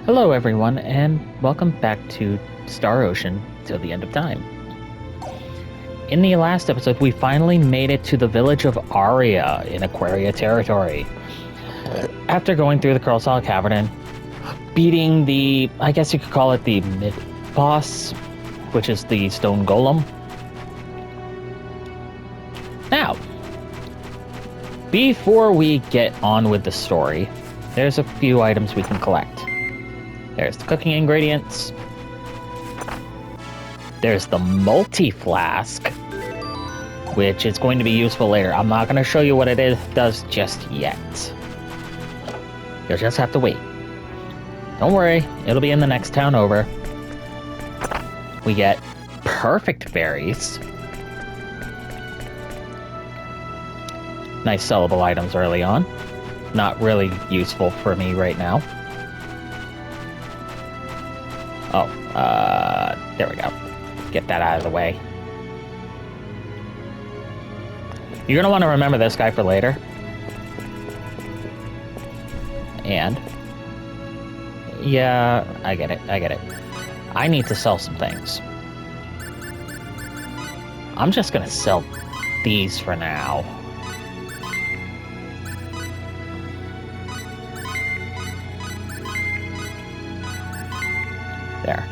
Hello, everyone, and welcome back to Star Ocean Till the End of Time. In the last episode, we finally made it to the village of Aria in Aquaria territory. After going through the Kurlsal Cavern and beating the, I guess you could call it the mid-boss, which is the stone golem. Now, before we get on with the story, there's a few items we can collect. There's the cooking ingredients. There's the multi-flask, which is going to be useful later. I'm not going to show you what it does just yet. You'll just have to wait. Don't worry, it'll be in the next town over. We get perfect berries. Nice sellable items early on. Not really useful for me right now. Oh, there we go. Get that out of the way. You're gonna want to remember this guy for later. And... yeah, I get it. I need to sell some things. I'm just gonna sell these for now. There.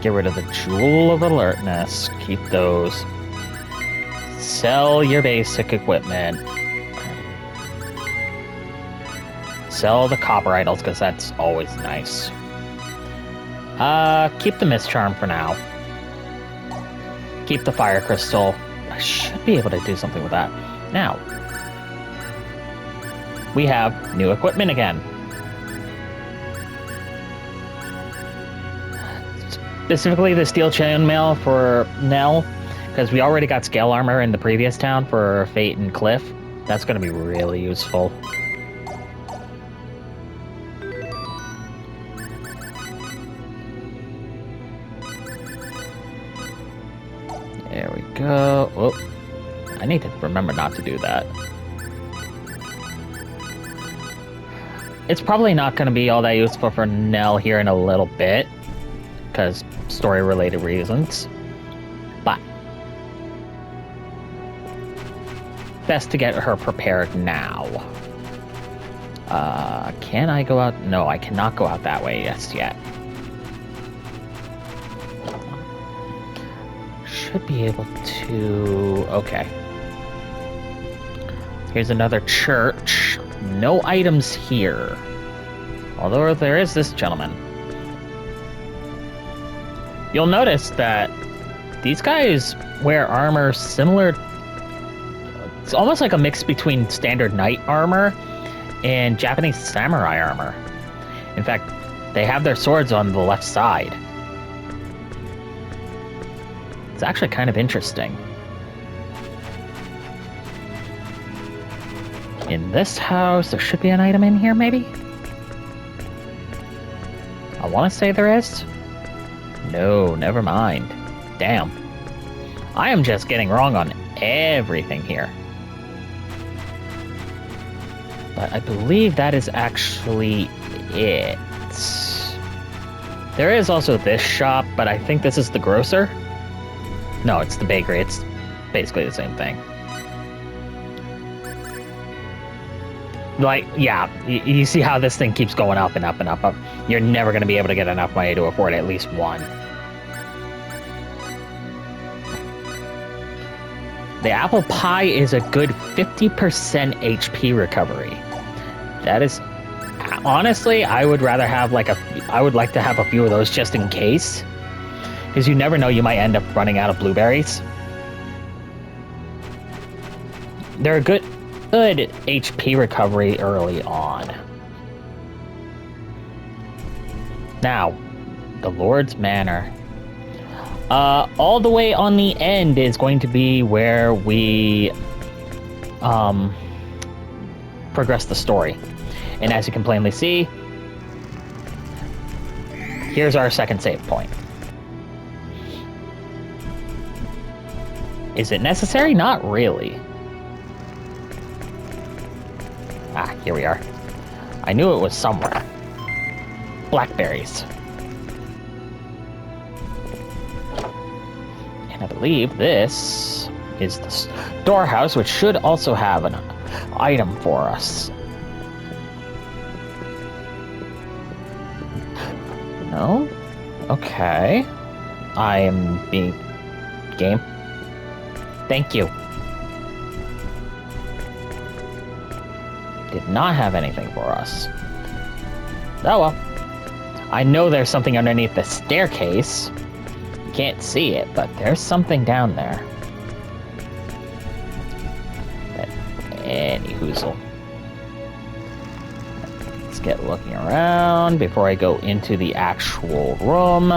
Get rid of the Jewel of Alertness. Keep those. Sell your basic equipment. Sell the copper idols, because that's always nice. Keep the Mist Charm for now. Keep the Fire Crystal. I should be able to do something with that. Now, we have new equipment again. Specifically the steel chainmail for Nell, because we already got scale armor in the previous town for Fate and Cliff. That's going to be really useful. There we go. Oh, I need to remember not to do that. It's probably not going to be all that useful for Nell here in a little bit, because story-related reasons, but best to get her prepared now. Can I go out? No, I cannot go out that way just yet. Should be able to... okay. Here's another church. No items here. Although there is this gentleman. You'll notice that these guys wear armor similar... it's almost like a mix between standard knight armor and Japanese samurai armor. In fact, they have their swords on the left side. It's actually kind of interesting. In this house, there should be an item in here, maybe? I want to say there is. No, never mind. Damn. I am just getting wrong on everything here. But I believe that is actually it. There is also this shop, but I think this is the grocer. No, it's the bakery. It's basically the same thing. Like, yeah, you see how this thing keeps going up and up and up. You're never going to be able to get enough money to afford at least one. The apple pie is a good 50% HP recovery. That is... honestly, I would rather have I would like to have a few of those just in case. Because you never know, you might end up running out of blueberries. They're a good HP recovery early on. Now, the Lord's Manor. All the way on the end is going to be where we progress the story. And as you can plainly see, here's our second save point. Is it necessary? Not really. Ah, here we are. I knew it was somewhere. Blackberries. And I believe this is the storehouse, which should also have an item for us. No? Okay. I am being... game. Thank you. Did not have anything for us. Oh well. I know there's something underneath the staircase. Can't see it, but there's something down there. Any hoozle. Let's get looking around before I go into the actual room.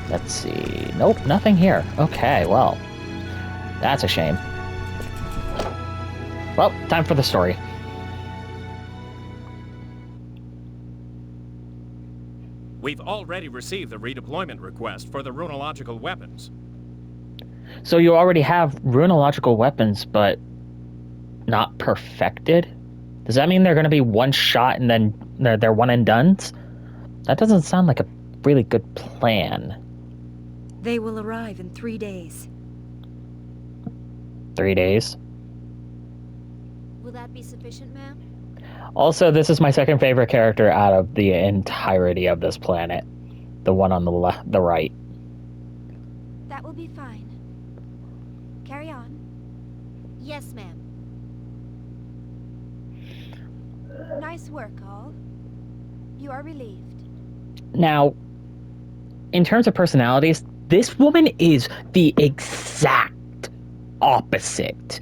Let's see. Nope, nothing here. Okay, well, that's a shame. Well, time for the story. We've already received the redeployment request for the runological weapons. So you already have runological weapons, but not perfected? Does that mean they're going to be one shot and then they're one and dones? That doesn't sound like a really good plan. They will arrive in 3 days. 3 days? Will that be sufficient, ma'am? Also, this is my second favorite character out of the entirety of this planet. The one on the right. That will be fine. Carry on. Yes, ma'am. Nice work, all. You are relieved. Now, in terms of personalities, this woman is the exact opposite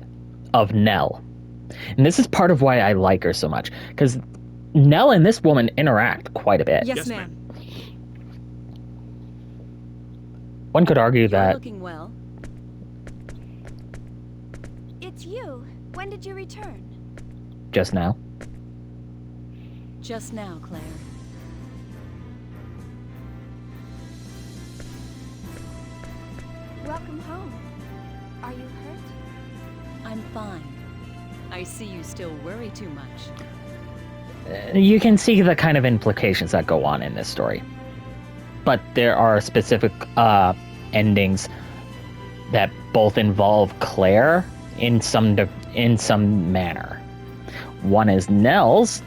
of Nell. And this is part of why I like her so much, because Nell and this woman interact quite a bit. Yes, ma'am. One could argue You're that... looking well. It's you. When did you return? Just now. Just now, Claire. Welcome home. Are you hurt? I'm fine. I see you still worry too much. You can see the kind of implications that go on in this story. But there are specific endings that both involve Claire in some manner. One is Nell's.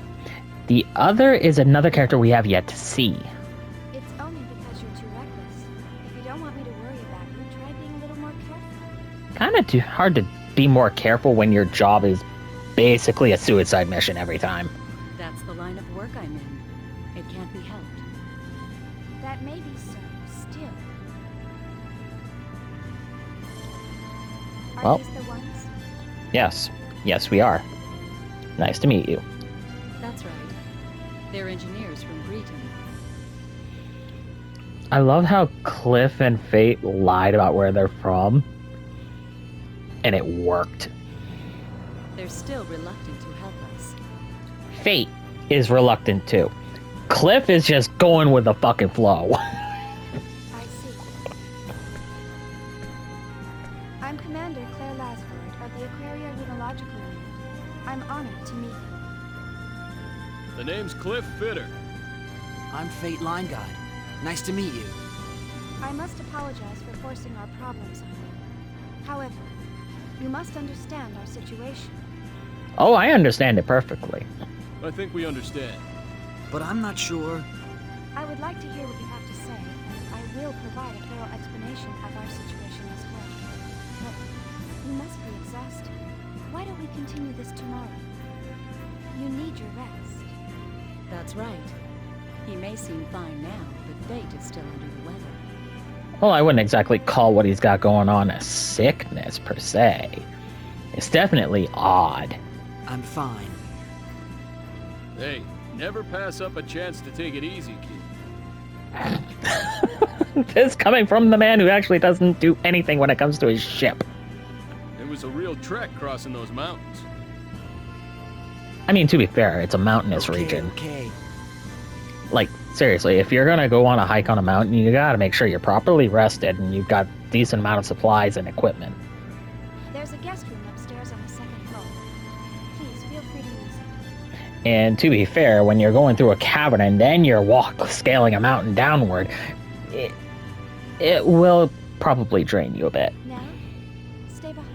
The other is another character we have yet to see. It's only because you're too reckless. If you don't want me to worry about you, try being a little more careful. Kind of too hard to be more careful when your job is basically a suicide mission every time. That's the line of work I'm in. It can't be helped. That may be so, still. Are Well. these the ones? Yes. Yes, we are. Nice to meet you. That's right. They're engineers from Breton. I love how Cliff and Fate lied about where they're from. And it worked. They're still reluctant to help us. Fate is reluctant too. Cliff is just going with the fucking flow. I see. I'm Commander Claire Lasford of the Aquaria Runological Unit. I'm honored to meet you. The name's Cliff Fitter. I'm Fate Line Guide. Nice to meet you. I must apologize for forcing our problems on you. However, you must understand our situation. Oh, I understand it perfectly. I think we understand. But I'm not sure. I would like to hear what you have to say, and I will provide a thorough explanation of our situation as well. But you must be exhausted. Why don't we continue this tomorrow? You need your rest. That's right. He may seem fine now, but Fate is still under the weather. Well, I wouldn't exactly call what he's got going on a sickness, per se. It's definitely odd. I'm fine. Hey, never pass up a chance to take it easy, kid. This coming from the man who actually doesn't do anything when it comes to his ship. It was a real trek crossing those mountains. I mean, to be fair, it's a mountainous region. Okay. Like, seriously, if you're gonna go on a hike on a mountain, you gotta make sure you're properly rested and you've got decent amount of supplies and equipment. There's a guest room upstairs on the second floor. Please feel free to use it. And to be fair, when you're going through a cavern and then you're scaling a mountain downward, it will probably drain you a bit. Now, stay behind.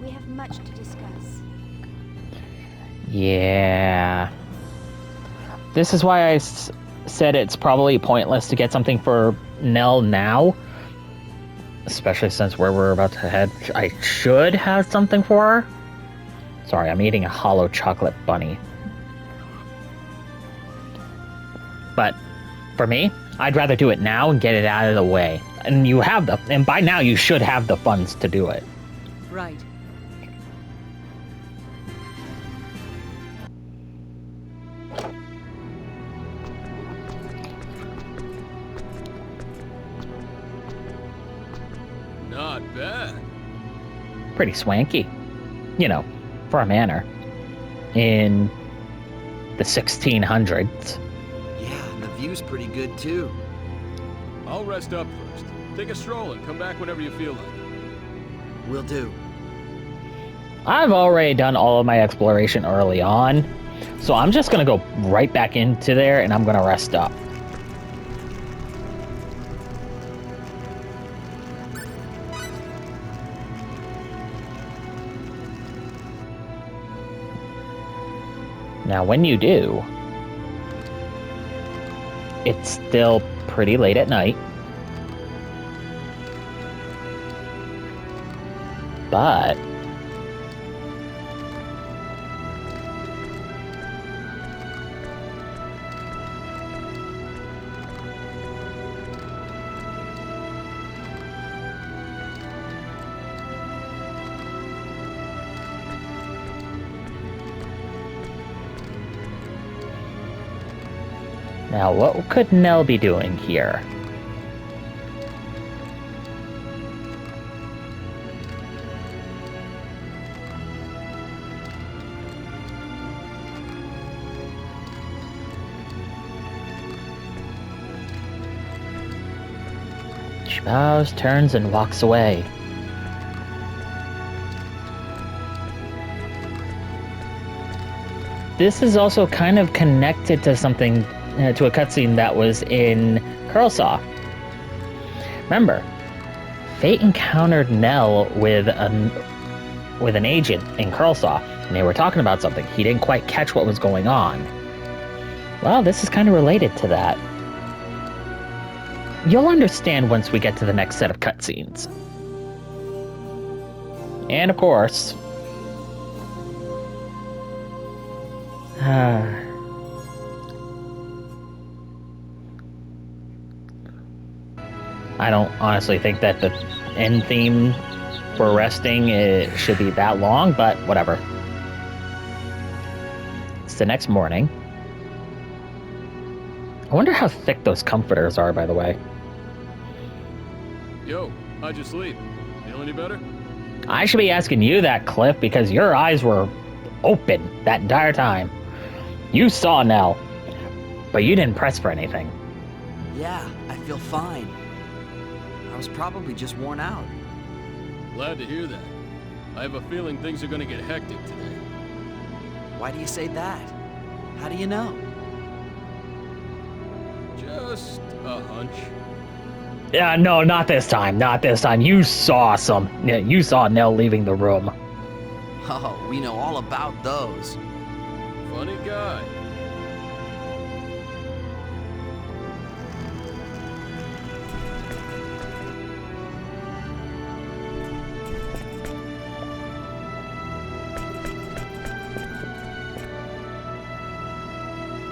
We have much to discuss. Yeah. This is why I said it's probably pointless to get something for Nell now. Especially since where we're about to head, I should have something for her. Sorry, I'm eating a hollow chocolate bunny. But for me, I'd rather do it now and get it out of the way. And by now you should have the funds to do it. Right. Not bad. Pretty swanky. You know, for a manor. In the 1600s. Yeah, and the view's pretty good too. I'll rest up first. Take a stroll and come back whenever you feel like it. Will do. I've already done all of my exploration early on, so I'm just gonna go right back into there and I'm gonna rest up. Now, when you do, it's still pretty late at night. But now, what could Nell be doing here? She bows, turns, and walks away. This is also kind of connected to something, to a cutscene that was in Curlsaw. Remember, Fate encountered Nell with an agent in Curlsaw, and they were talking about something. He didn't quite catch what was going on. Well, this is kind of related to that. You'll understand once we get to the next set of cutscenes. And of course, I don't honestly think that the end theme for resting should be that long, but whatever. It's the next morning. I wonder how thick those comforters are, by the way. Yo, how'd you sleep? Feel any better? I should be asking you that, Cliff, because your eyes were open that entire time. You saw Nell, but you didn't press for anything. Yeah, I feel fine. I was probably just worn out. Glad to hear that. I have a feeling things are gonna get hectic today. Why do you say that? How do you know? Just a hunch. Yeah, no, not this time. Not this time. You saw Nell leaving the room. Oh, we know all about those. Funny guy.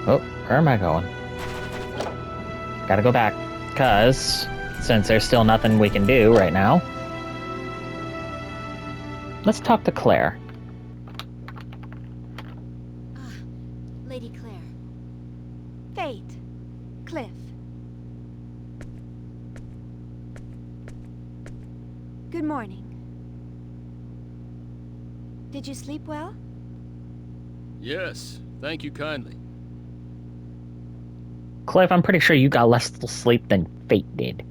Oh, where am I going? Gotta go back, because since there's still nothing we can do right now, let's talk to Claire. Ah, Lady Claire. Fate. Cliff. Good morning. Did you sleep well? Yes, thank you kindly. Cliff, I'm pretty sure you got less sleep than Fate did.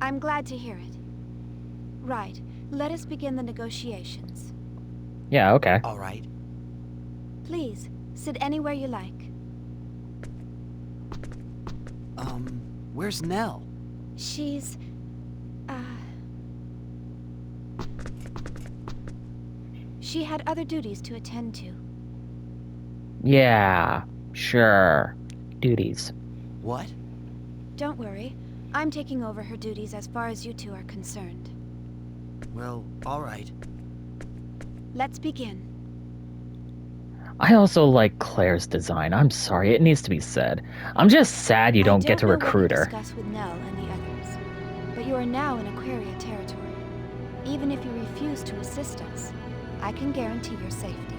I'm glad to hear it. Right. Let us begin the negotiations. Yeah, okay. All right. Please, sit anywhere you like. Where's Nell? She's... She had other duties to attend to. Yeah, sure. Duties. What? Don't worry. I'm taking over her duties as far as you two are concerned. Well, all right. Let's begin. I also like Claire's design. I'm sorry, it needs to be said. I'm just sad you don't get to recruit her. I don't know what you discuss with Nell and the others, but you are now in Aquaria territory. Even if you refuse to assist us, I can guarantee your safety.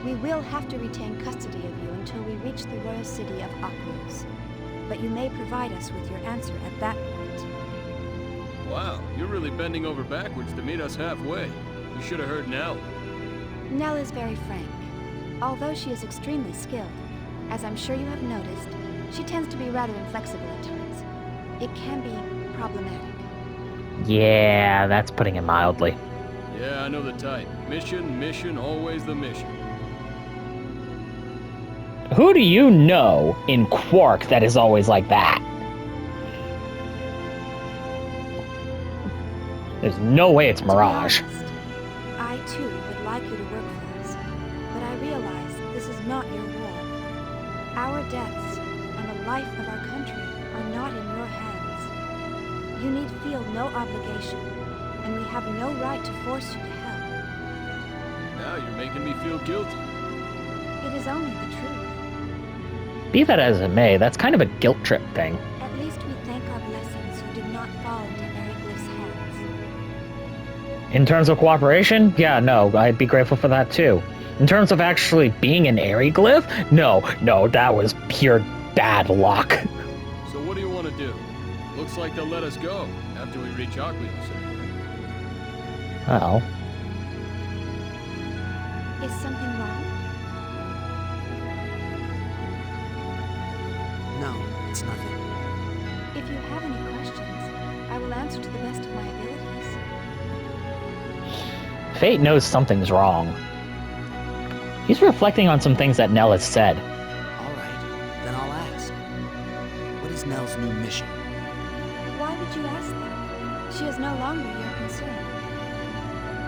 We will have to retain custody of you until we reach the royal city of Aqueous, but you may provide us with your answer at that point. Wow, you're really bending over backwards to meet us halfway. You should have heard Nell. Nell is very frank. Although she is extremely skilled, as I'm sure you have noticed, she tends to be rather inflexible at times. It can be problematic. Yeah, that's putting it mildly. Yeah, I know the type. Mission, always the mission. Who do you know in Quark that is always like that? There's no way it's Mirage. To be honest, I too would like you to work for us, but I realize this is not your war. Our deaths and the life of our country are not in your hands. You need feel no obligation, and we have no right to force you to help. Now you're making me feel guilty. It is only the truth. Be that as it may, that's kind of a guilt trip thing. At least we thank our blessings who did not fall into Eriglyph's hands. In terms of cooperation, yeah, no, I'd be grateful for that too. In terms of actually being an Eriglyph, no, that was pure bad luck. So what do you want to do? Looks like they'll let us go after we reach Aqueous. Well, Is something wrong? No, it's nothing. If you have any questions, I will answer to the best of my abilities. Fate knows something's wrong. He's reflecting on some things that Nell has said. All right, then I'll ask. What is Nell's new mission? Why would you ask that? She is no longer your concern.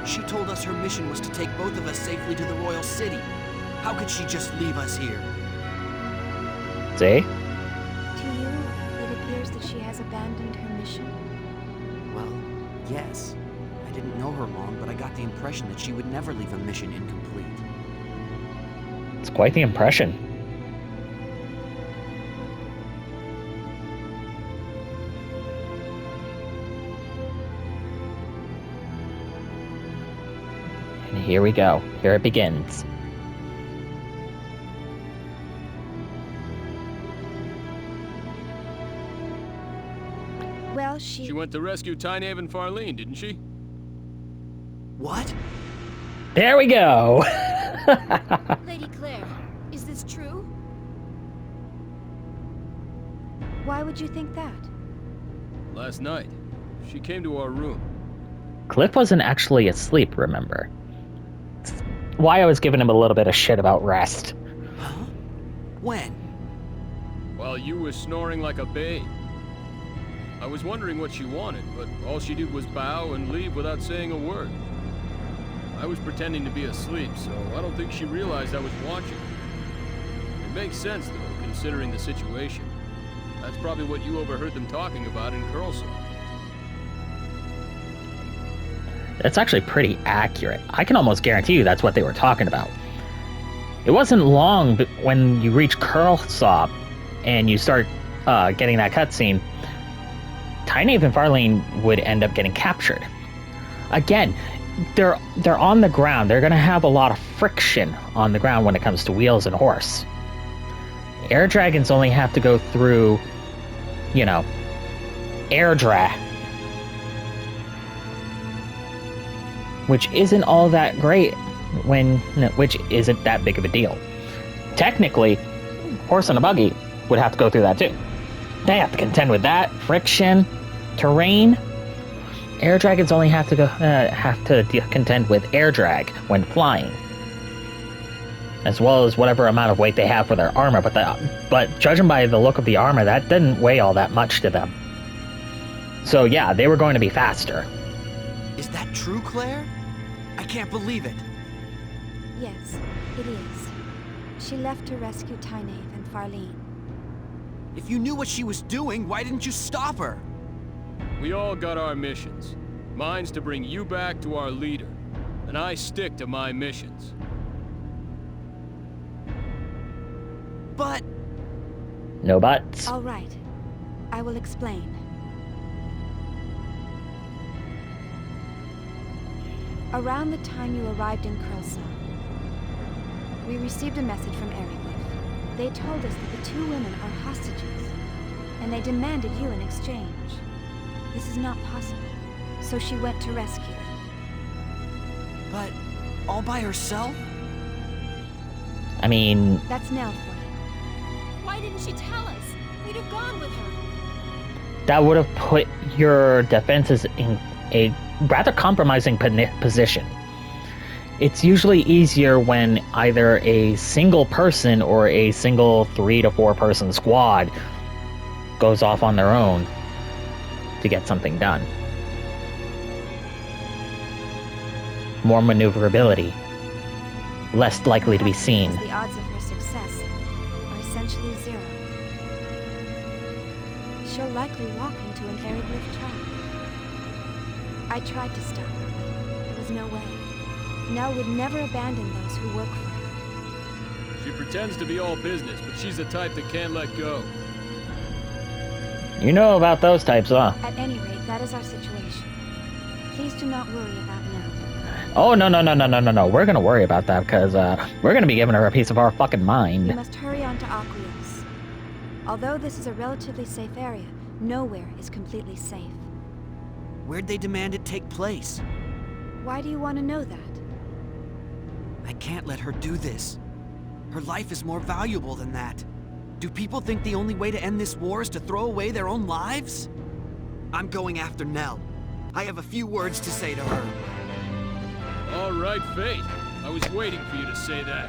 She told us her mission was to take both of us safely to the royal city. How could she just leave us here? See? To you, it appears that she has abandoned her mission. Well, yes. I didn't know her long, but I got the impression that she would never leave a mission incomplete. It's quite the impression. And here we go. Here it begins. Well, She went to rescue Tynaeve and Farlene, didn't she? What? There we go. Lady Claire, is this true? Why would you think that? Last night, she came to our room. Cliff wasn't actually asleep, remember? It's why I was giving him a little bit of shit about rest. Huh? When? While you were snoring like a babe. I was wondering what she wanted, but all she did was bow and leave without saying a word. I was pretending to be asleep, so I don't think she realized I was watching. It makes sense, though, considering the situation. That's probably what you overheard them talking about in Curlsaw. That's actually pretty accurate. I can almost guarantee you that's what they were talking about. It wasn't long when you reach Curlsaw and you start getting that cutscene, Tynaeve and Farlene would end up getting captured. Again, they're on the ground. They're going to have a lot of friction on the ground when it comes to wheels and horse. Air dragons only have to go through, air drag, which isn't all that great which isn't that big of a deal. Technically, horse and a buggy would have to go through that too. They have to contend with that friction, terrain. Air dragons only have to contend with air drag when flying, as well as whatever amount of weight they have for their armor. But judging by the look of the armor, that didn't weigh all that much to them. So yeah, they were going to be faster. Is that true, Claire? I can't believe it. Yes, it is. She left to rescue Tynaeve and Farlene. If you knew what she was doing, why didn't you stop her? We all got our missions. Mine's to bring you back to our leader, and I stick to my missions. But... No buts. All right. I will explain. Around the time you arrived in Kurlsa, we received a message from Eriglyph. They told us that the two women are hostages, and they demanded you in exchange. This is not possible, so she went to rescue them. But... all by herself? I mean, That's Nell for you. Why didn't she tell us? We'd have gone with her. that would have put your defenses in a rather compromising position. It's usually easier when either a single person or a single 3 to 4 person squad goes off on their own to get something done. More maneuverability, less likely to be seen. The odds of her success are essentially zero. She'll likely walk into an Eriglyph trap. I tried to stop her, but there was no way. Nell would never abandon those who work for her. She pretends to be all business, but she's the type that can't let go. You know about those types, huh? At any rate, that is our situation. Please do not worry about Nell. Oh, no. We're gonna worry about that because we're gonna be giving her a piece of our fucking We mind. must hurry on to Aquios. Although this is a relatively safe area, nowhere is completely safe. Where'd they demand it take place? Why do you want to know that? I can't let her do this. Her life is more valuable than that. Do people think the only way to end this war is to throw away their own lives? I'm going after Nell. I have a few words to say to her. All right, Fate. I was waiting for you to say that.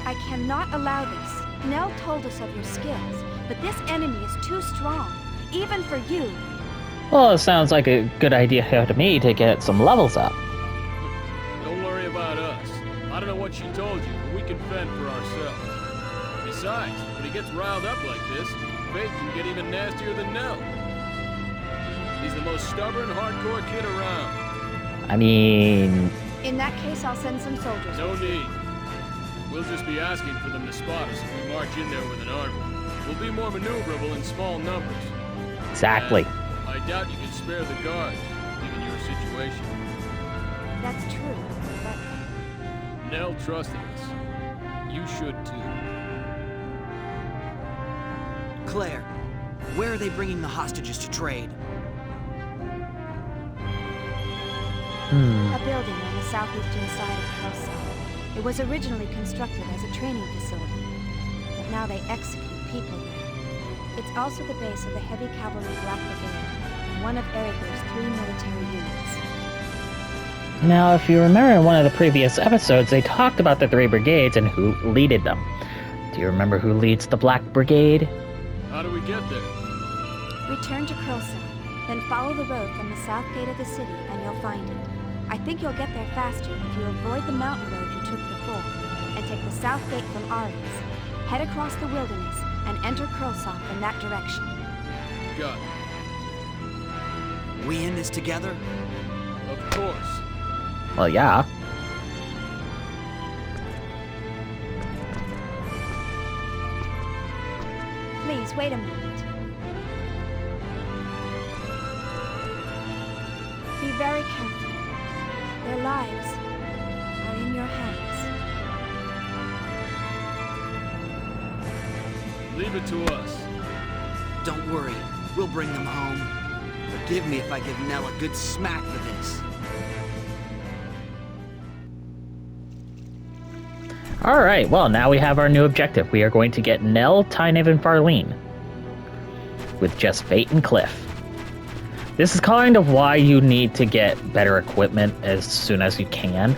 I cannot allow this. Nell told us of your skills, but this enemy is too strong, even for you. Well, it sounds like a good idea to me to get some levels up. Don't worry about us. I don't know what she told you, but we can fend for ourselves. Besides, when he gets riled up like this, Fate can get even nastier than Nell. He's the most stubborn, hardcore kid around. I mean, In that case, I'll send some soldiers. No need. We'll just be asking for them to spot us if we march in there with an army. We'll be more maneuverable in small numbers. exactly. And I doubt you can spare the guards, given your situation. That's true, but Nell trusted us. You should too. Claire, where are they bringing the hostages to trade? a building on the southeastern side of Kurlsa. It was originally constructed as a training facility, but now they execute people there. It's also the base of the Heavy Cavalry Black Brigade, one of Eriglyph's 3 military units. Now, if you remember in one of the previous episodes, they talked about the 3 brigades and who leaded them. Do you remember who leads the Black Brigade? How do we get there? Return to Kurlsa, then follow the road from the south gate of the city and you'll find it. I think you'll get there faster if you avoid the mountain road you took before, and take the south gate from Ares. Head across the wilderness and enter Kurlsa from that direction. Got it. We in this together? Of course. Well, yeah. Please, wait a moment. Be very careful. Their lives are in your hands. Leave it to us. Don't worry, we'll bring them home. Forgive me if I give Nell a good smack for this. Alright, well, now we have our new objective. We are going to get Nell, Tynev, and Farlene. With just Fate and Cliff. This is kind of why you need to get better equipment as soon as you can.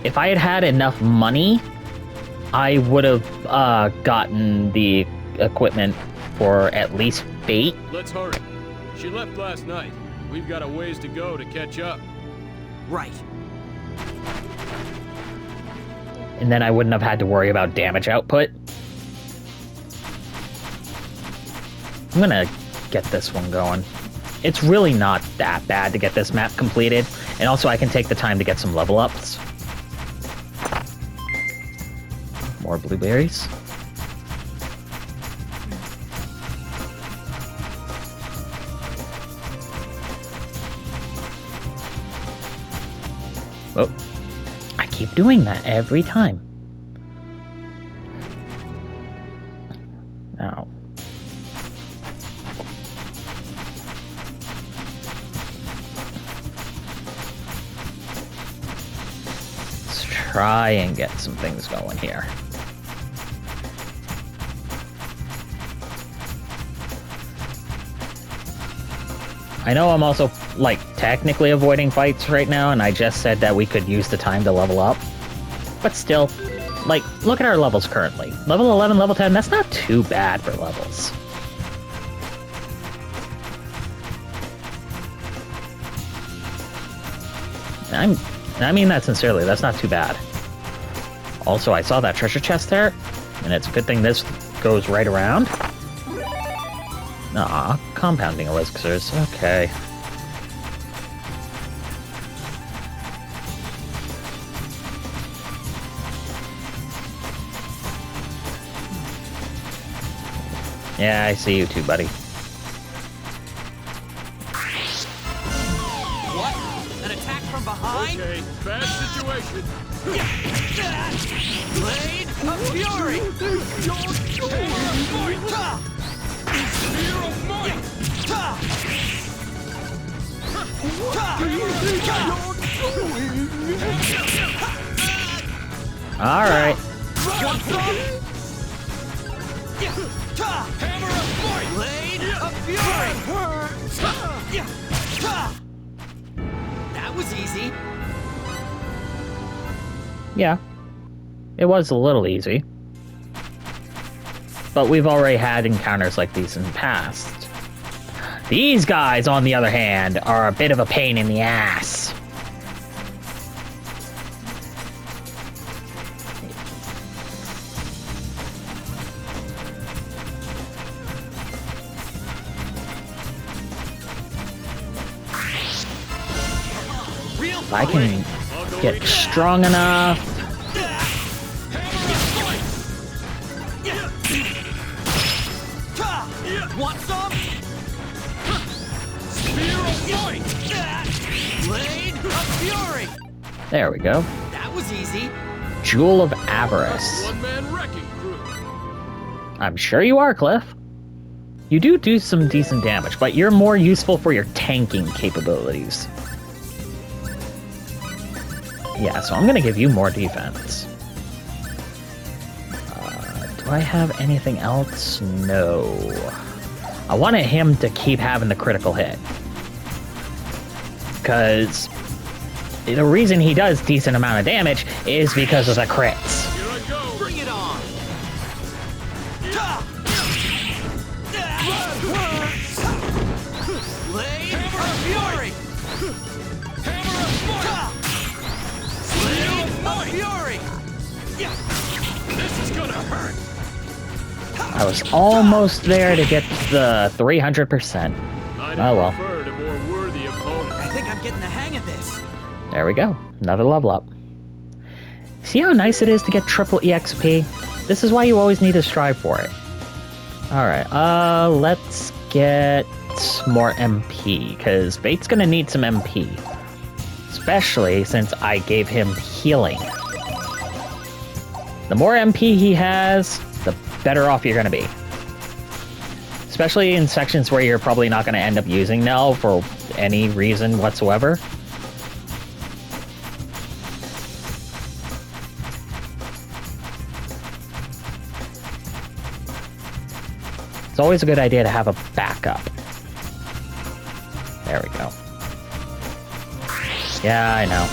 If I had had enough money, I would have gotten the equipment for at least Fate. Let's hurry. She left last night. We've got a ways to go to catch up. Right. And then I wouldn't have had to worry about damage output. I'm gonna get this one going. It's really not that bad to get this map completed. And also I can take the time to get some level ups. More blueberries. Oh, I keep doing that every time. Now. Let's try and get some things going here. I know I'm also, like, technically avoiding fights right now, and I just said that we could use the time to level up. But still, like, look at our levels currently. Level 11, level 10, that's not too bad for levels. I mean that sincerely, that's not too bad. Also, I saw that treasure chest there, and it's a good thing this goes right around. Aw, compounding elixirs, okay. Yeah, I see you too, buddy. What? An attack from behind? Okay, bad situation. Blade of Fury! Spear of might! Alright. Hammer of might! Blade of Fury! That was easy. Yeah. It was a little easy. But we've already had encounters like these in the past. These guys, on the other hand, are a bit of a pain in the ass. If I can get strong enough. Want some? Spear of might! Blade of Fury! There we go. That was easy. Jewel of Avarice. One-man wrecking crew. I'm sure you are, Cliff. You do some decent damage, but you're more useful for your tanking capabilities. Yeah, so I'm gonna give you more defense. Do I have anything else? No. I wanted him to keep having the critical hit. Because the reason he does decent amount of damage is because of the crits. Here I go. Bring it on! Blade of Fury! Hammer of might! Blade of Fury! This is gonna hurt. I was almost there to get the 300%. I'd Oh well. preferred a more worthy opponent. I think I'm getting the hang of this. There we go. Another level up. See how nice it is to get triple EXP? This is why you always need to strive for it. Alright, let's get more MP, because Fate's gonna need some MP. Especially since I gave him healing. The more MP he has, the better off you're gonna be. Especially in sections where you're probably not gonna end up using Nell for any reason whatsoever. It's always a good idea to have a backup. There we go. Yeah, I know.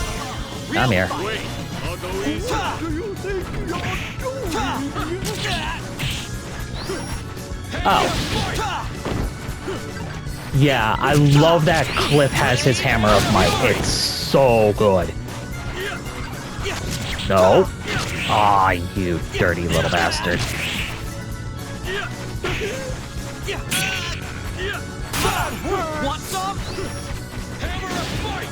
I'm here. Wait, I'll go easy. Oh. Yeah, I love that Cliff has his hammer of might. It's so good. No. Aw, you dirty little bastard. Want some? Hammer of fight!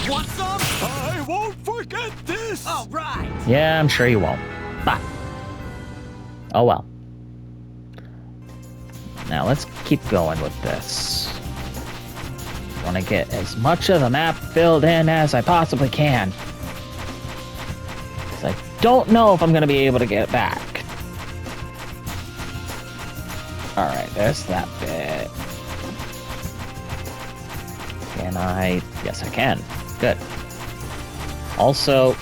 Want some? I won't forget this! All right! Yeah, I'm sure you won't. Bah. Oh well. Now let's keep going with this. I want to get as much of the map filled in as I possibly can. Because I don't know if I'm going to be able to get back. Alright, there's that bit. Can I? Yes, I can. Good. Also,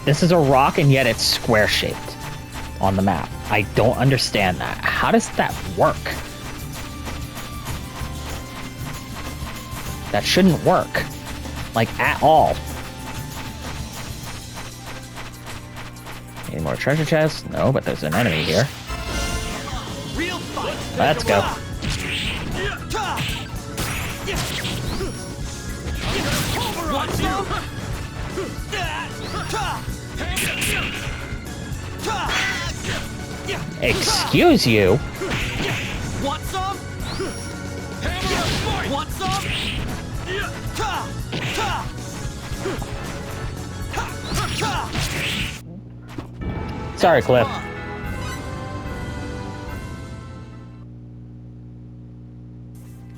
this is a rock and yet it's square-shaped on the map. I don't understand that. How does that work? That shouldn't work. Like, at all. Any more treasure chests? No, but there's an enemy here. Let's go. Excuse you? Want some? Want some? Sorry, Cliff.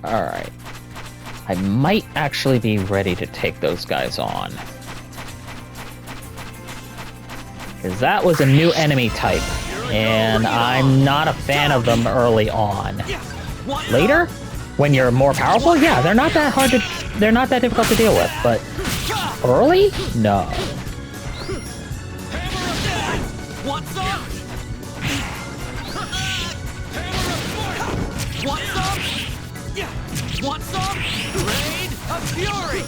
Alright. I might actually be ready to take those guys on. Because that was a new enemy type, and I'm not a fan of them early on. Later, when you're more powerful, yeah, they're not that hard to... They're not that difficult to deal with, but... Early? No. Want some? Want some? Want some? Raid of Fury!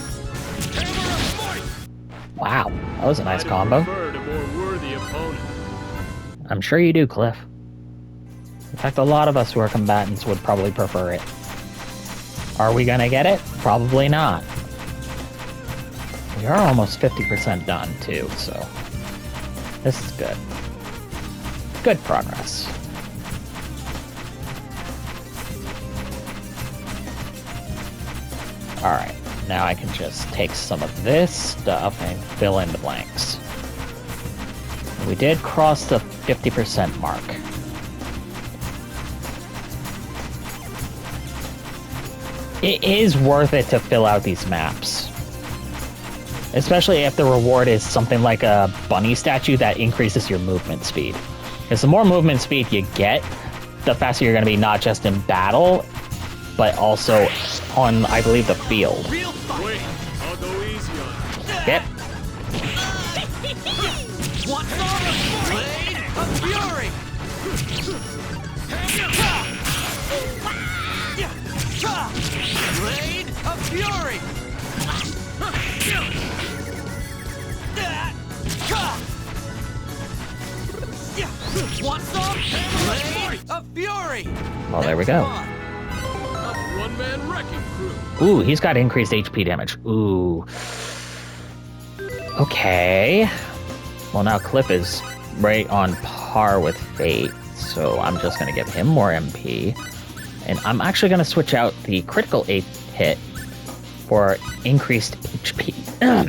Hammer of Might! Wow, that was a nice combo. I preferred a more worthy opponent. I'm sure you do, Cliff. In fact, a lot of us who are combatants would probably prefer it. Are we gonna get it? Probably not. We are almost 50% done, too, so... This is good. Good progress. Alright, now I can just take some of this stuff and fill in the blanks. We did cross the 50% mark. It is worth it to fill out these maps. Especially if the reward is something like a bunny statue that increases your movement speed. Because the more movement speed you get, the faster you're going to be not just in battle, but also on, I believe, the field. Real fight! Wait, I'll go easy on you. Yep. Want some? Raid of Fury! Raid of Fury! Want some? Raid of Fury! Well, there we go. A one-man wrecking crew. Ooh, he's got increased HP damage. Ooh. Okay. Well, now Cliff is right on par with Fate, so I'm just going to give him more MP. And I'm actually going to switch out the critical hit for increased HP,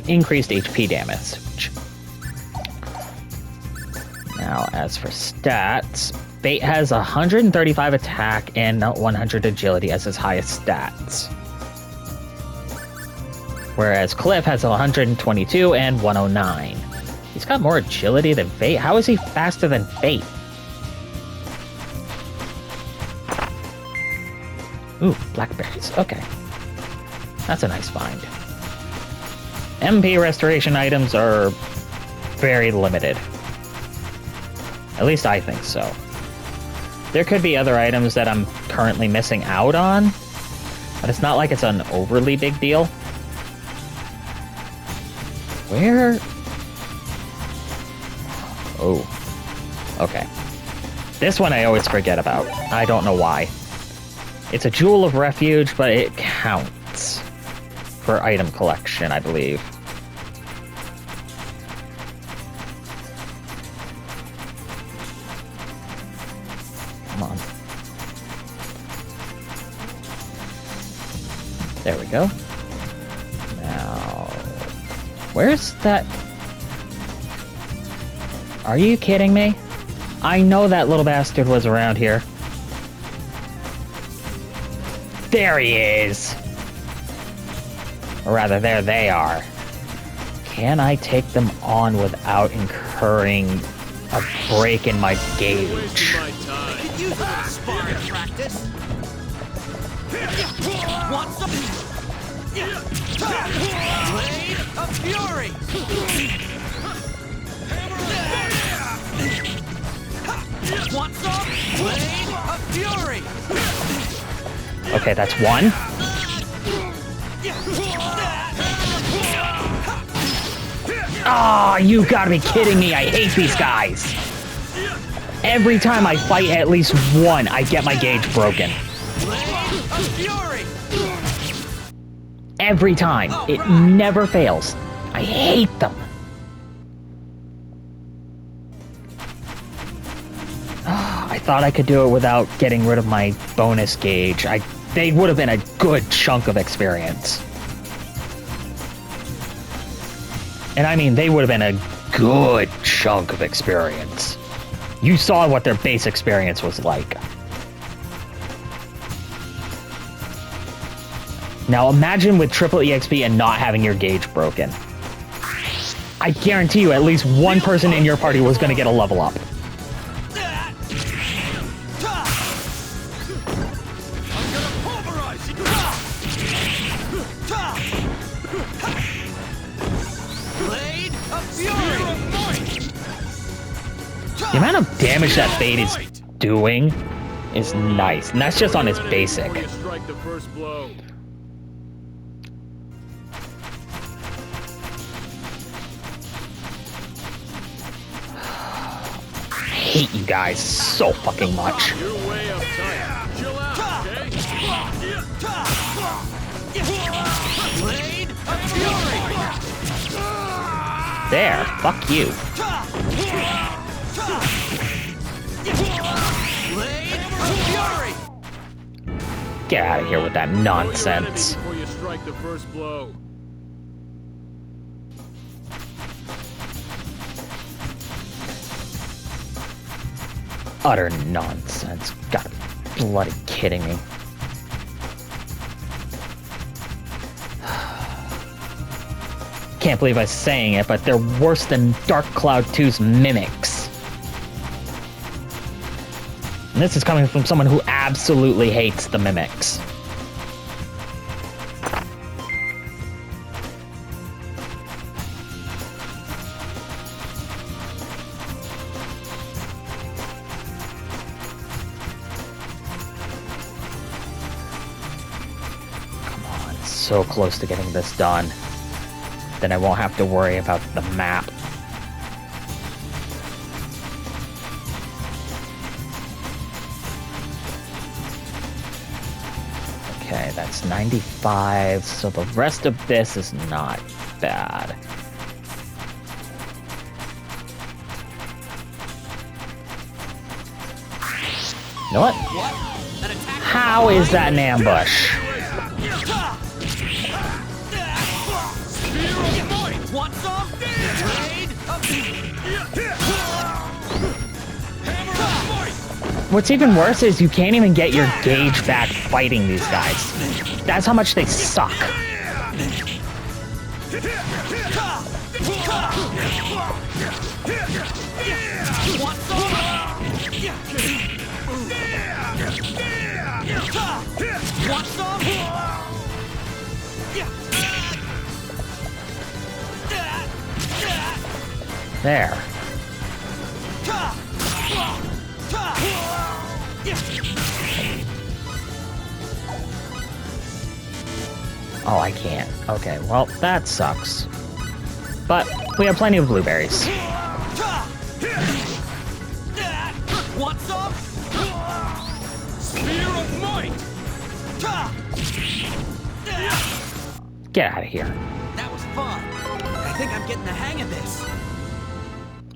increased HP damage. Now, as for stats, Fate has 135 attack and 100 agility as his highest stats. Whereas Cliff has 122 and 109. He's got more agility than Fate. How is he faster than Fate? Ooh, blackberries. Okay. That's a nice find. MP restoration items are very limited. At least I think so. There could be other items that I'm currently missing out on, but it's not like it's an overly big deal. Where? Oh. Okay. This one I always forget about. I don't know why. It's a Jewel of Refuge, but it counts for item collection, I believe. Come on. There we go. Now, where's that? Are you kidding me? I know that little bastard was around here. There he is! Or rather, there they are. Can I take them on without incurring a break in my gauge? Wasting my time. Could use a little sparring practice. Want some? Blade of Fury! Want some? Blade of Fury! Okay, that's one. Ah, you gotta be kidding me. I hate these guys. Every time I fight at least one, I get my gauge broken. Blade of Fury! Every time. It never fails. I hate them. I thought I could do it without getting rid of my bonus gauge. They would have been a good chunk of experience. And I mean, they would have been a good chunk of experience. You saw what their base experience was like. Now imagine with triple EXP and not having your gauge broken. I guarantee you at least one person in your party was going to get a level up. The amount of damage that Fade is doing is nice, and that's just on its basic. Before you strike the first blow. I hate you guys so fucking much. You're way uptight. Chill out, okay? Blade of Fury! There, fuck you. Blade of Fury! Get out of here with that nonsense. Before you strike the first blow. Utter nonsense. Gotta be bloody kidding me. Can't believe I'm saying it, but they're worse than Dark Cloud 2's mimics. And this is coming from someone who absolutely hates the mimics. Come on, so close to getting this done. Then I won't have to worry about the map. Okay, that's 95, so the rest of this is not bad. You know what? How is that an ambush? Want some? Blade of What's even worse is you can't even get your gauge back fighting these guys. That's how much they suck. Want some? Want some? There. Oh, I can't. Okay, well, that sucks. But we have plenty of blueberries. Want some? Spear of might! Get out of here. That was fun. I think I'm getting the hang of this.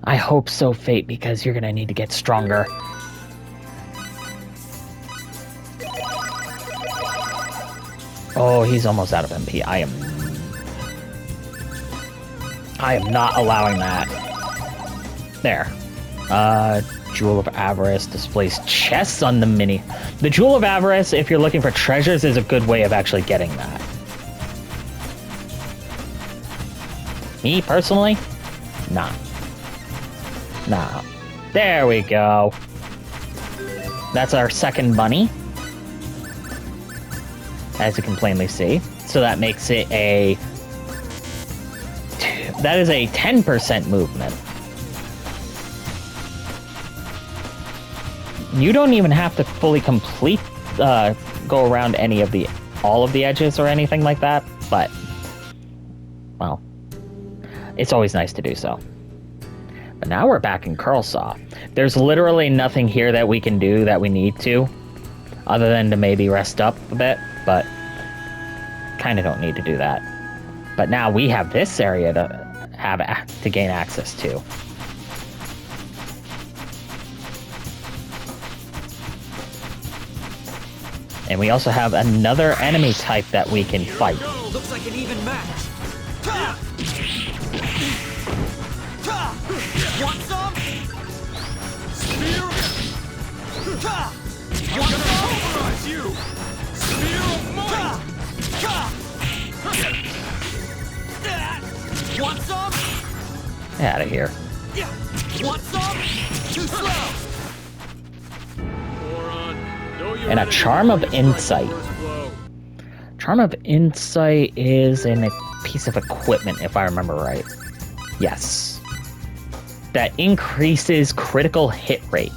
I hope so, Fate, because you're gonna need to get stronger. Oh, he's almost out of MP. I am not allowing that. There. Jewel of Avarice displays chests on the mini. The Jewel of Avarice, if you're looking for treasures, is a good way of actually getting that. Me, personally? Nah. Nah. There we go. That's our second bunny. As you can plainly see. So that makes it a... That is a 10% movement. You don't even have to fully complete, go around all of the edges or anything like that, but, well, it's always nice to do so. But now we're back in Curlsaw. There's literally nothing here that we can do that we need to, other than to maybe rest up a bit, but kind of don't need to do that. But now we have this area to gain access to. And we also have another enemy type that we can fight. Looks like an even match. Want some? Spear of... I'm gonna pulverize you! Spear of might! Want some? Get out of here. Want some? Too slow. And a Charm of Insight. Charm of Insight is in a piece of equipment, if I remember right. Yes. That increases critical hit rate.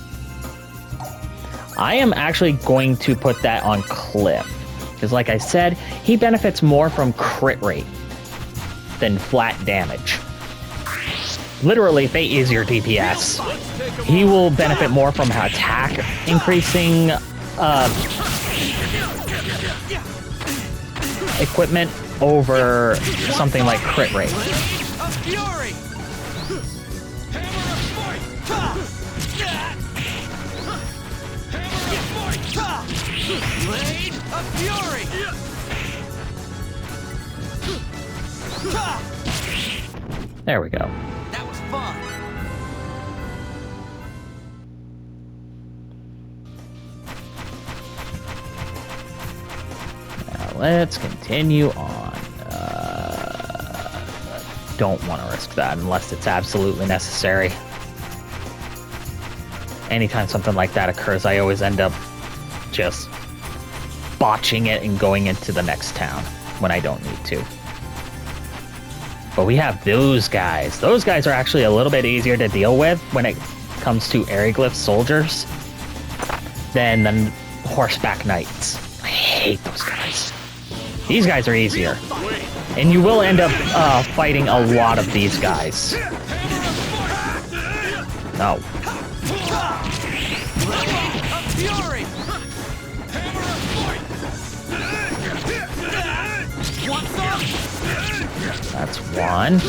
I am actually going to put that on Cliff. Because like I said, he benefits more from crit rate than flat damage. Literally, Fate is your DPS. He will benefit more from attack increasing equipment over something like crit rate. Blade of Fury! There we go. That was fun. Now let's continue on. Don't want to risk that unless it's absolutely necessary. Anytime something like that occurs, I always end up just botching it and going into the next town when I don't need to. But we have those guys. Those guys are actually a little bit easier to deal with when it comes to Aeroglyph soldiers than the horseback knights. I hate those guys. These guys are easier. And you will end up fighting a lot of these guys. No. Fury! That's one.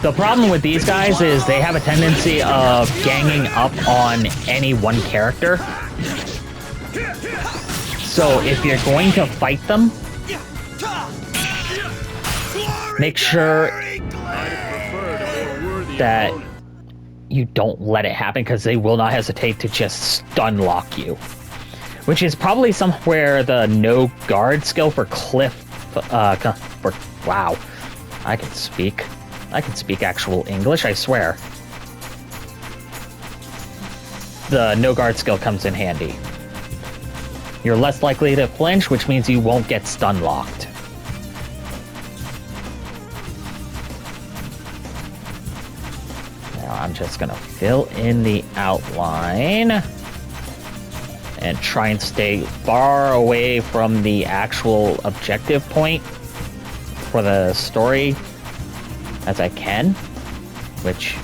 The problem with these guys is they have a tendency of ganging up on any one character. So if you're going to fight them, make sure that you don't let it happen, because they will not hesitate to just stun lock you. Which is probably somewhere the no guard skill for Cliff. Wow, I can speak actual English, I swear. The no guard skill comes in handy. You're less likely to flinch, which means you won't get stun locked. Now I'm just gonna fill in the outline. and try and stay far away from the actual objective point for the story as I can, which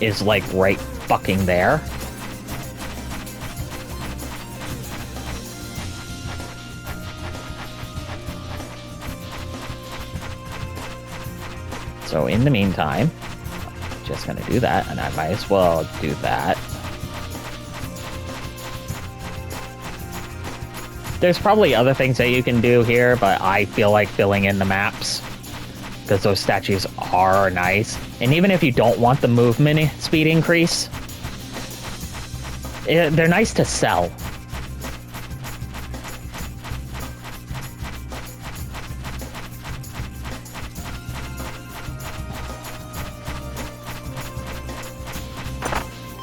is like right fucking there. So in the meantime, just gonna do that, and I might as well do that. There's probably other things that you can do here, but I feel like filling in the maps because those statues are nice. And even if you don't want the movement speed increase, they're nice to sell.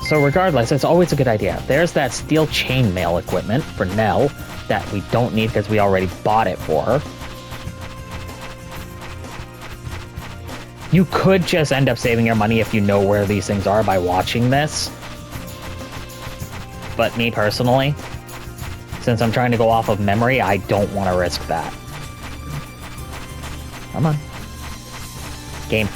So regardless, it's always a good idea. There's that steel chainmail equipment for Nell that we don't need because we already bought it for her. You could just end up saving your money if you know where these things are by watching this. But me personally, since I'm trying to go off of memory, I don't want to risk that. Come on. Game.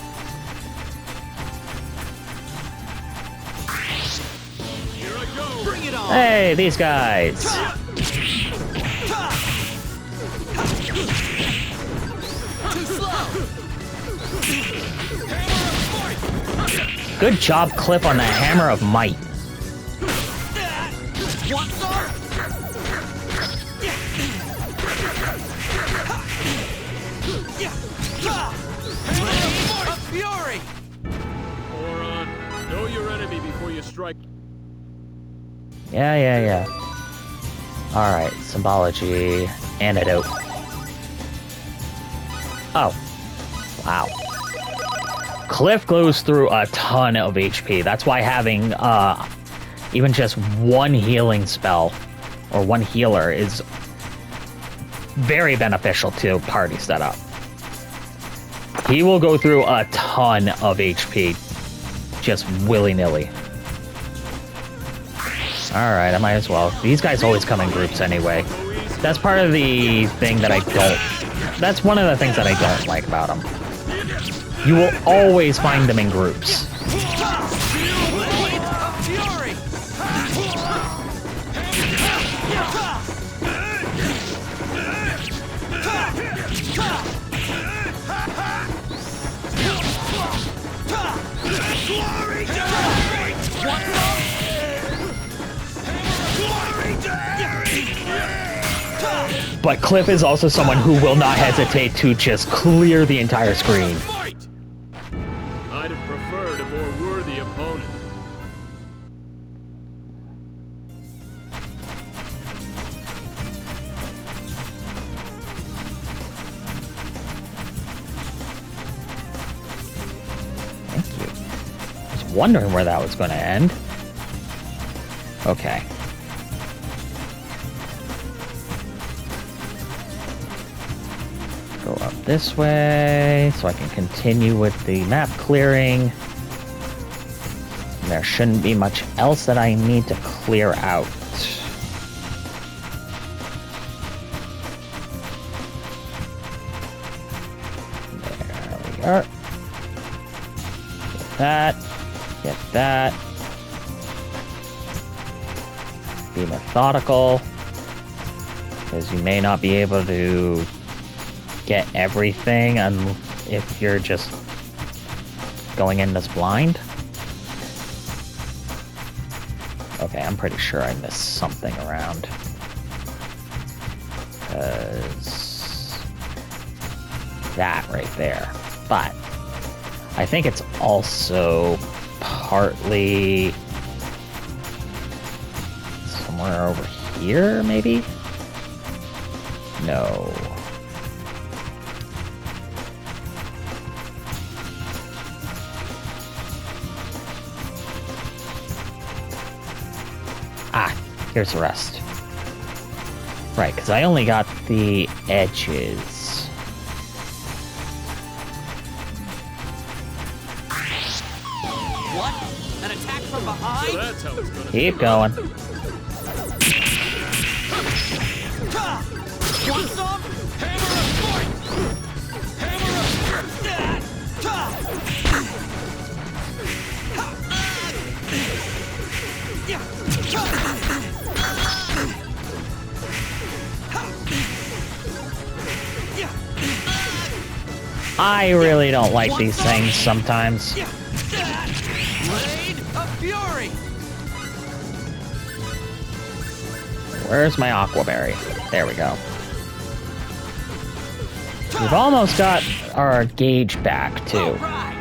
Hey, these guys! Good job, Cliff, on the Hammer of Might. Fury! Moron, know your enemy before you strike. Yeah. Alright, symbology. Antidote. Oh. Wow. Cliff goes through a ton of HP. That's why having even just one healing spell or one healer is very beneficial to party setup. He will go through a ton of HP just willy-nilly. Alright, I might as well. These guys always come in groups anyway. That's part of the thing that I don't... That's one of the things that I don't like about them. You will always find them in groups. But Cliff is also someone who will not hesitate to just clear the entire screen. I'd have preferred a more worthy opponent. Thank you. I was wondering where that was going to end. Okay. Go up this way so I can continue with the map clearing. There shouldn't be much else that I need to clear out. There we are. Get that. Get that. Be methodical, because you may not be able to get everything if you're just going in this blind. Okay, I'm pretty sure I missed something around. Because that right there. But I think it's also partly somewhere over here, maybe? No. Here's the rest. Right, because I only got the edges. What? An attack from from So behind. that's how it's gonna Keep going. Want some? Hammer and fight! Hammer I really don't like these things sometimes. Blade of Fury! Where's my Aquaberry? There we go. We've almost got our gauge back, too. Alright!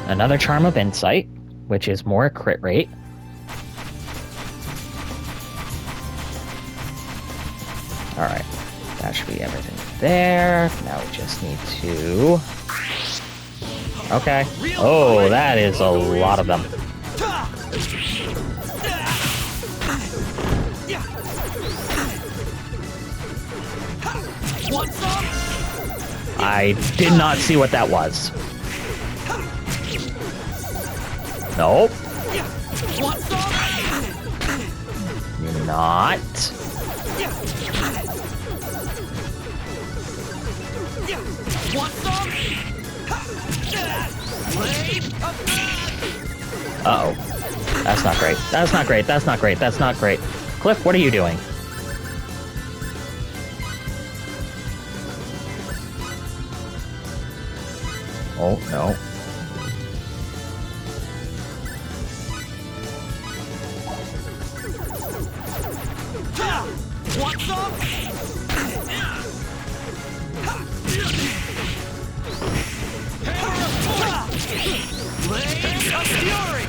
Another Charm of Insight, which is more crit rate. Alright, that should be everything there. Now we just need to... Okay. Oh, that is a lot of them. Want some? I did not see what that was. Nope. Want some? You're not. Want some? Blade of Uh-oh. That's not great. That's not great. That's not great. That's not great. Cliff, what are you doing? Oh, no. Want some? Blade of Fury!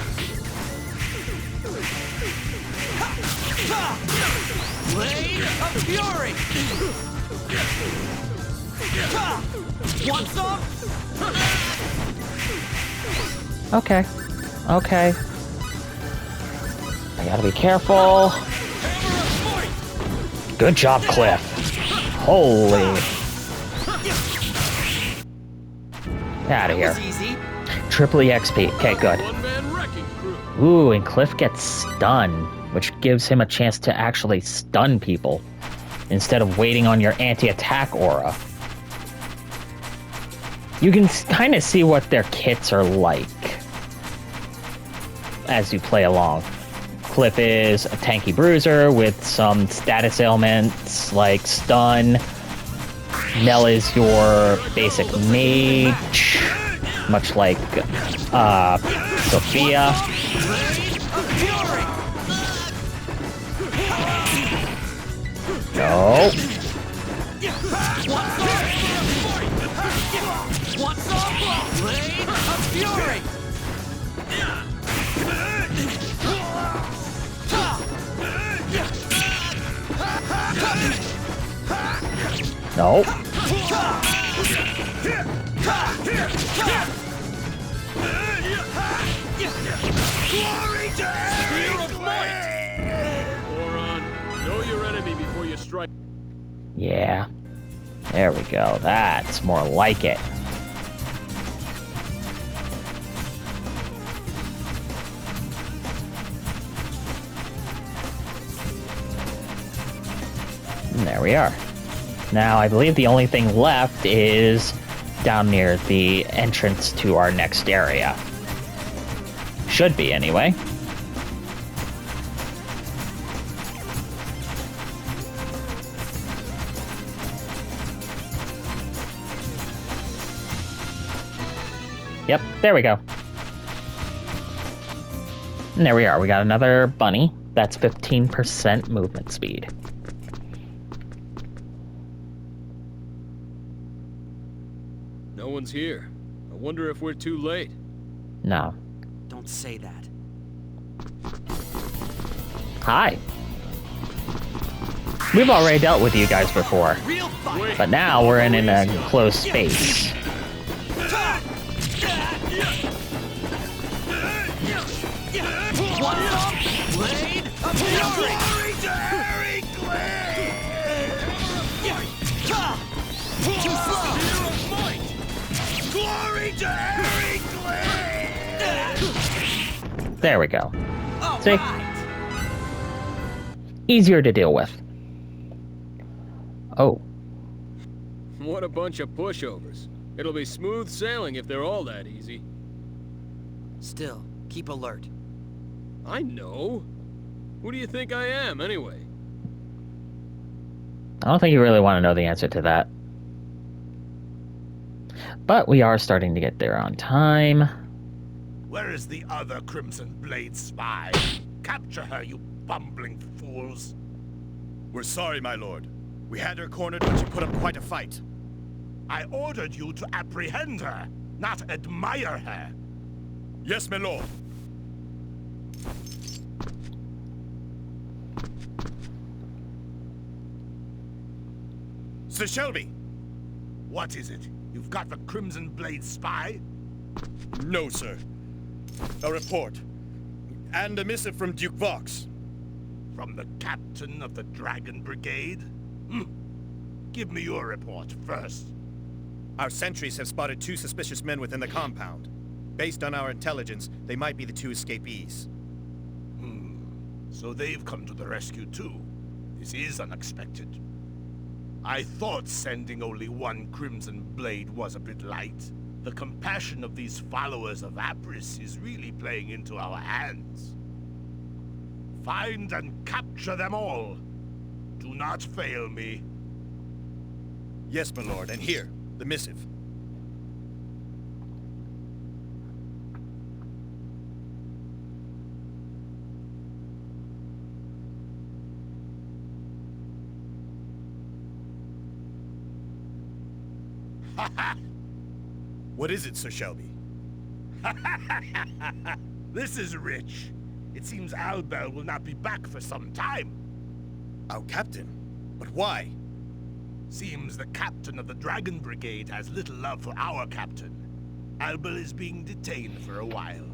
Blade of Fury! Want some? Okay. Okay. I gotta be careful. Good job, Cliff. Holy. Get out of here. That was easy. Triple EXP. Okay, good. one-man wrecking crew. Ooh, and Cliff gets stunned, which gives him a chance to actually stun people instead of waiting on your anti-attack aura. You can kind of see what their kits are like as you play along. Cliff is a tanky bruiser with some status ailments like stun. Nell is your basic mage, much like Sophia. No. Want some? Blade of Fury! No. Glory to Moron, know your enemy before you strike. Yeah. There we go. That's more like it. And there we are. Now, I believe the only thing left is down near the entrance to our next area. Should be, anyway. Yep, there we go. And there we are. We got another bunny. That's 15% movement speed. No one's here. I wonder if we're too late. No. Don't say that. Hi. We've already dealt with you guys before, Real fight! but now we're in an enclosed space. Want some? Blade of Fury! Glory to Harry Too slow! Glory to Harry There we go. All See? right. Easier to deal with. Oh, What a bunch of pushovers. It'll be smooth sailing if they're all that easy. Still, keep alert. I know. Who do you think I am, anyway? I don't think you really want to know the answer to that. But we are starting to get there on time. Where is the other Crimson Blade spy? Capture her, you bumbling fools! We're sorry, my lord. We had her cornered, but she put up quite a fight. I ordered you to apprehend her, not admire her. Yes, my lord. Sir Shelby! What is it? You've got the Crimson Blade spy? No, sir. A report. And a missive from Duke Vox. From the captain of the Dragon Brigade? Give me your report first. Our sentries have spotted 2 suspicious men within the compound. Based on our intelligence, they might be the 2 escapees. So they've come to the rescue too. This is unexpected. I thought sending only one Crimson Blade was a bit light. The compassion of these followers of Apris is really playing into our hands. Find and capture them all. Do not fail me. Yes, my lord, and here, the missive. What is it, Sir Shelby? This is rich. It seems Albel will not be back for some time. Our captain? But why? Seems the captain of the Dragon Brigade has little love for our captain. Albel is being detained for a while.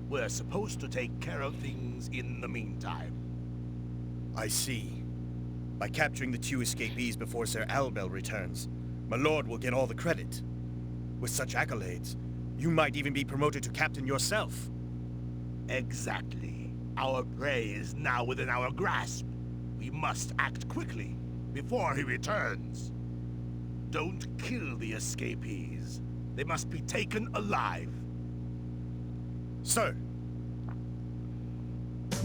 We're supposed to take care of things in the meantime. I see. By capturing the 2 escapees before Sir Albel returns, my lord will get all the credit. With such accolades, you might even be promoted to captain yourself. Exactly. Our prey is now within our grasp. We must act quickly, before he returns. Don't kill the escapees. They must be taken alive. Sir!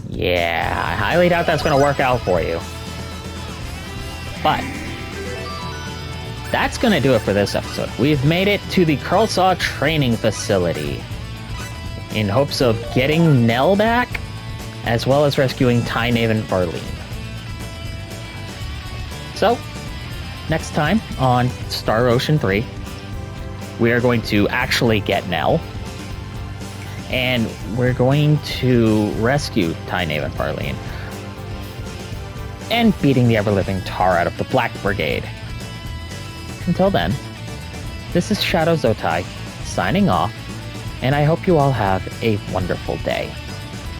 yeah, I highly doubt that's going to work out for you. But that's going to do it for this episode. We've made it to the Curlsaw training facility in hopes of getting Nell back, as well as rescuing Tynaeve and Farlene. So, next time on Star Ocean 3, we are going to actually get Nell, and we're going to rescue Tynaeve and Farlene, and beating the ever-living tar out of the Black Brigade. Until then, this is Shadow Zotai, signing off, and I hope you all have a wonderful day.